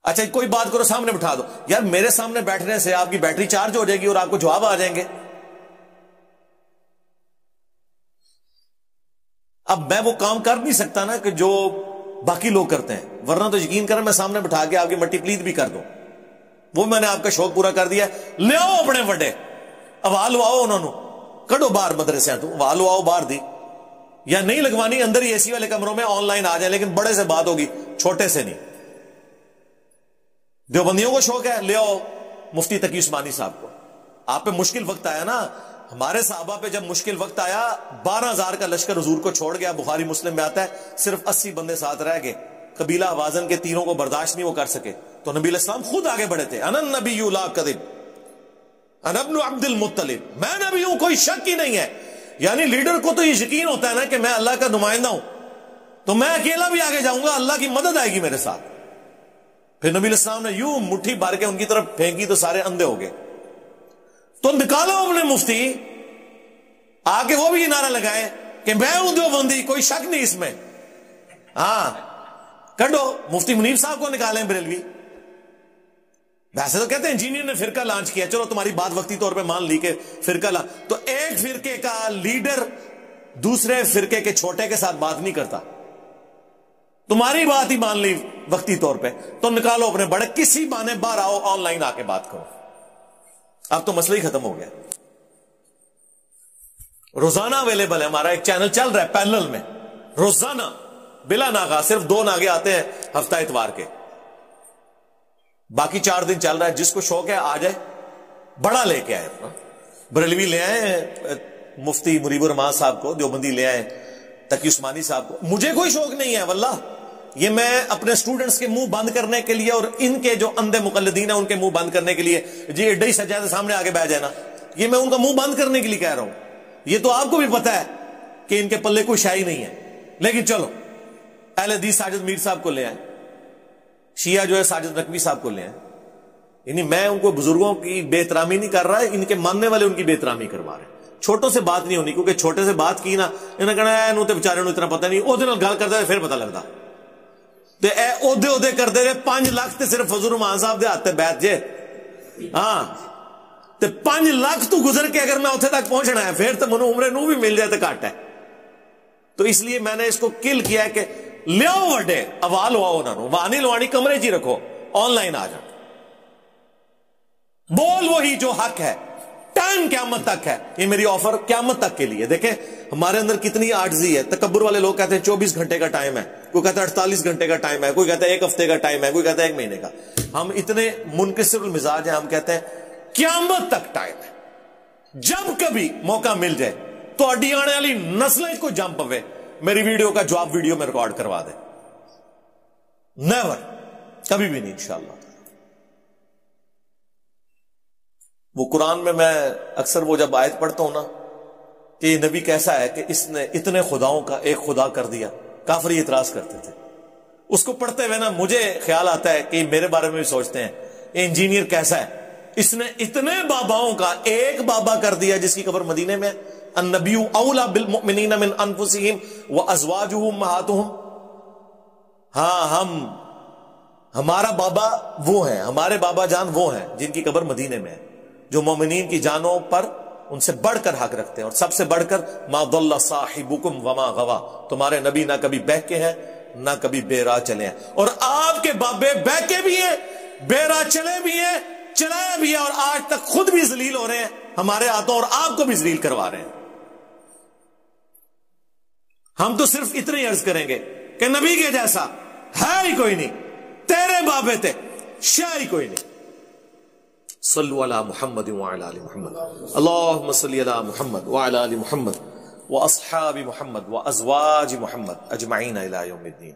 اچھا کوئی بات کرو سامنے بٹھا دو، یار میرے سامنے بیٹھنے سے آپ کی بیٹری چارج ہو جائے گی اور آپ کو جواب آ جائیں گے. اب میں وہ کام کر نہیں سکتا نا کہ جو باقی لوگ کرتے ہیں، ورنہ تو یقین کریں میں سامنے بٹھا کے آپ کی مٹی پلیت بھی کر دوں. وہ میں نے آپ کا شوق پورا کر دیا. لے آؤ اپنے وڈے، آواز لواؤ انہوں نے، کڈو باہر مدرسے تو آواز لواؤ باہر دی، یا نہیں لگوانی اندر ہی اے سی والے کمروں میں آن لائن آ جائیں، لیکن بڑے سے بات ہوگی، چھوٹے سے نہیں. دیوبندیوں کو شوق ہے، لے آؤ مفتی تقی عثمانی صاحب کو. آپ پہ مشکل وقت آیا نا، ہمارے صحابہ پہ جب مشکل وقت آیا 12,000 کا لشکر حضور کو چھوڑ گیا. بخاری مسلم میں آتا ہے صرف 80 بندے ساتھ رہ گئے. قبیلہ حوازن کے تیروں کو برداشت نہیں وہ کر سکے، تو نبی علیہ السلام خود آگے بڑھے تھے. انا النبی لا کذب انا ابن عبد المطلب، میں نبی ہوں، کوئی شک ہی نہیں ہے. یعنی لیڈر کو تو یہ یقین ہوتا ہے نا کہ میں اللہ کا نمائندہ ہوں، تو میں اکیلا بھی آگے جاؤں گا، اللہ کی مدد آئے گی میرے ساتھ. پھر نبی علیہ السلام نے یوں مٹھی بھر کے ان کی طرف پھینکی تو سارے اندھے ہو گئے. تو نکالو اپنے مفتی، آ کے وہ بھی یہ نعرہ لگائے کہ میں ہوں دیوبندی، کوئی شک نہیں اس میں. ہاں کڈو مفتی منیر صاحب کو نکالیں بریلوی. ویسے تو کہتے ہیں انجینئر نے فرقہ لانچ کیا، چلو تمہاری بات وقتی طور پہ مان لی کہ فرقہ تو ایک فرقے کا لیڈر دوسرے فرقے کے چھوٹے کے ساتھ بات نہیں کرتا. تمہاری بات ہی مان لی وقتی طور پہ، تو نکالو اپنے بڑے، کسی بہانے باہر آؤ، آن لائن آ کے بات کرو. اب تو مسئلہ ہی ختم ہو گیا. روزانہ اویلیبل ہے، ہمارا ایک چینل چل رہا ہے پیرلل میں، روزانہ بلا ناغہ صرف 2 ناغے آتے ہیں ہفتہ اتوار کے، باقی 4 دن چل رہا ہے. جس کو شوق ہے آ جائے، بڑا لے کے آئے. بریلوی لے آئے مفتی مریب الرحمان صاحب کو، دیوبندی لے آئے تقی عثمانی صاحب کو. مجھے کوئی شوق نہیں ہے واللہ، یہ میں اپنے سٹوڈنٹس کے منہ بند کرنے کے لیے اور ان کے جو اندھے مقلدین ہیں ان کے منہ بند کرنے کے لیے، جی ایڈا ہی سجادہ سامنے آگے بیٹھ جائے نا، یہ میں ان کا منہ بند کرنے کے لیے کہہ رہا ہوں. یہ تو آپ کو بھی پتا ہے کہ ان کے پلے کوئی شاہی نہیں ہے. لیکن چلو اہل حدیث ساجد میر صاحب کو لے آئیں، شیعہ جو ہے ساجد نقوی صاحب کو لے آئیں. یعنی میں ان کو بزرگوں کی بے احترامی نہیں کر رہا ہے، ان کے ماننے والے ان کی بے احترامی کروا رہے ہیں. چھوٹوں سے بات نہیں ہونی، کیونکہ چھوٹے سے بات کی نا انہیں کہنا ہے انہوں تے بیچارے نوں اتنا پتہ نہیں، او دے نال گل کردا پھر پتہ لگدا. تے اے عہدے کردے رہے 5 لاکھ تے صرف فضل الرحمان صاحب دے ہاتھ تے بیٹھ جے. ہاں تے 5 لاکھ تو گزر کے اگر میں اتنے تک پہنچنا ہے پھر تو منو عمرے نو بھی مل جائے تو گھٹ ہے. تو اس لیے میں نے اس کو کل کیا ہے کہ لیاؤ وڈے، آواز لواؤ انہوں نے، وہاں نہیں لوانی، کمرے جی رکھو، آن لائن آ جاؤ، بول وہی جو حق ہے. ٹائم قیامت تک ہے، یہ میری آفر قیامت تک کے لیے. دیکھیں ہمارے اندر کتنی عاجزی ہے. تکبر والے لوگ کہتے ہیں 24 گھنٹے کا ٹائم ہے، کوئی کہتا ہے 48 گھنٹے کا ٹائم ہے، کوئی کہتا ہے 1 ہفتے کا ٹائم ہے، کوئی کہتا ہے 1 مہینے کا. ہم اتنے منکسر المزاج ہیں، ہم کہتے ہیں قیامت تک ٹائم ہے. جب کبھی موقع مل جائے تو اڈی آنے والی نسلیں کو جم پوے، میری ویڈیو کا جواب ویڈیو میں ریکارڈ کروا دے. نیور، کبھی بھی نہیں انشاءاللہ. وہ قرآن میں اکثر وہ جب آیت پڑھتا ہوں نا کہ یہ نبی کیسا ہے کہ اس نے اتنے خداؤں کا ایک خدا کر دیا، کافر یہ اعتراض کرتے تھے. اس کو پڑھتے ہوئے نا مجھے خیال آتا ہے کہ میرے بارے میں بھی سوچتے ہیں یہ انجینئر کیسا ہے، اس نے اتنے باباؤں کا ایک بابا کر دیا جس کی قبر مدینے میں. النبی اولا بالمؤمنین من انفسہم وازواجہ امہاتہم. ہاں ہمارا بابا وہ ہیں، ہمارے بابا جان وہ ہیں جن کی قبر مدینے میں ہے، جو مومنین کی جانوں پر ان سے بڑھ کر حق رکھتے ہیں، اور سب سے بڑھ کر ما ضل صاحبکم وما غوا، تمہارے نبی نہ کبھی بہکے ہیں نہ کبھی بے راہ چلے ہیں. اور آپ کے بابے بہکے بھی ہیں، بے راہ چلے بھی ہیں، چلائے بھی ہیں، اور آج تک خود بھی ذلیل ہو رہے ہیں ہمارے ہاتھوں، اور آپ کو بھی ذلیل کروا رہے ہیں. ہم تو صرف اتنی عرض کریں گے کہ نبی کے جیسا ہے ہی کوئی نہیں، تیرے بابے تھے شاہ ہی کوئی نہیں. صلو علی محمد وعلی آل محمد، اللہم صلی علی محمد وعلی آل محمد واصحاب محمد وازواج محمد اجمعین الی یوم الدین.